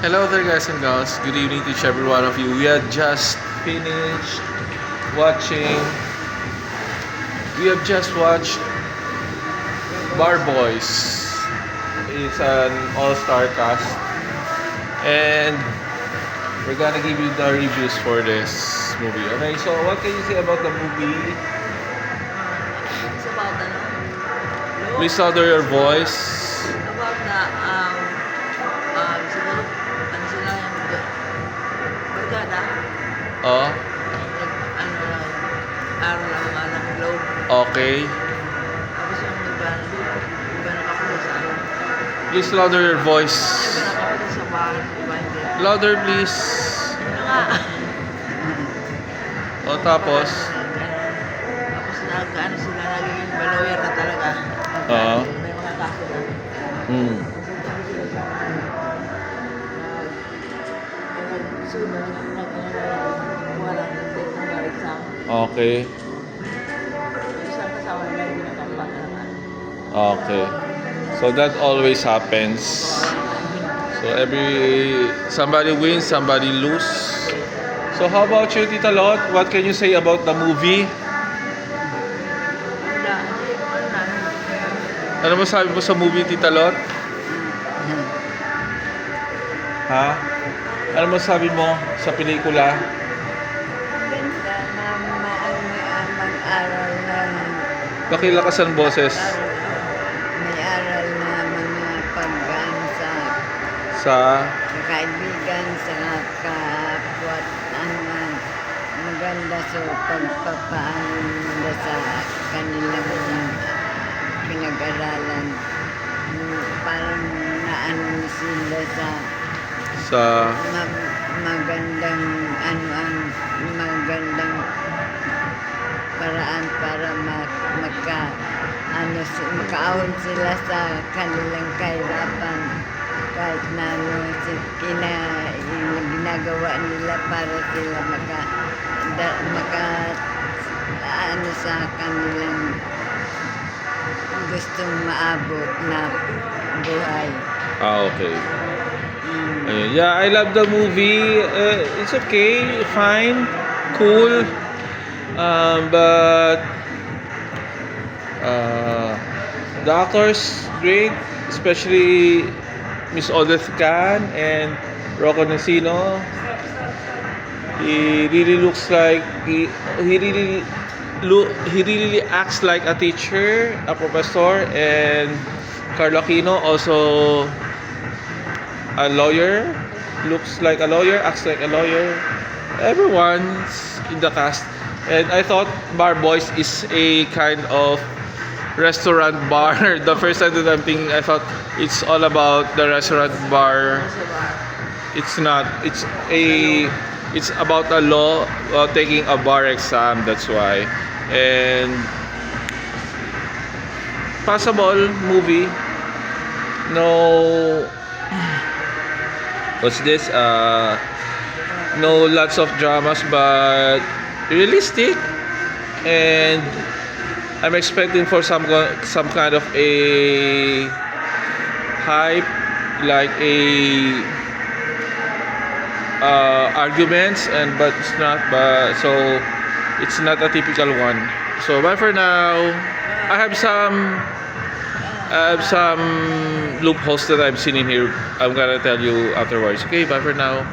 Hello there guys and gals, good evening to each every one of you. We had just finished watching, we have just watched Bar Boys. It's an all-star cast and we're gonna give you the reviews for this movie. Okay, so what can you say about the movie? It's about Please lower your voice. about siguro, ano sila yung barkada, Oh, ano lang, araw lang alam load. okay. Tapos yung iba nakapunta sa ano, Please louder your voice. iba nakapunta sa bahay, iba hindi. Louder please. Ano nga? O tapos, Tapos nag-ano sila, naging lawyer na talaga. Oo. May mga kaso na. Okay. Okay. So that always happens. So somebody wins, somebody lose. So how about you, Tita Lot? What can you say about the movie? Ano masabi mo sa movie, Tita Lot? Ha? Ano masabi mo sa pelikula? Ganda na mag-aral na Pakilakas ang boses may aral na mga paggaan sa kaibigan sa kapwa maganda sa pagpapaano nila sa kanilang pinag-aralan. Parang naano sila sa magandang ang magandang paraan para makaahon sila sa kanilang kahirapan kahit na ginagawa nila para sila sa kanilang gustong maabot na buhay. okay. Ayun. Yeah, I love the movie. It's okay, fine, cool. But the actors great, especially Miss Odette Khan and Rocco Nacino. He really looks like he really acts like a teacher, a professor, and Carlo Aquino also a lawyer, looks like a lawyer, acts like a lawyer. Everyone's in the cast. And I thought Bar Boys is a kind of restaurant bar. The first time that I'm thinking, I thought it's all about the restaurant bar. It's not. It's about a law taking a bar exam. That's why. And passable movie. No. What's this? No lots of dramas, but realistic, and I'm expecting for some kind of a hype, like a arguments, but it's not. But so it's not a typical one. So bye for now. I have some loopholes that I've seen in here. I'm gonna tell you afterwards. Okay, bye for now.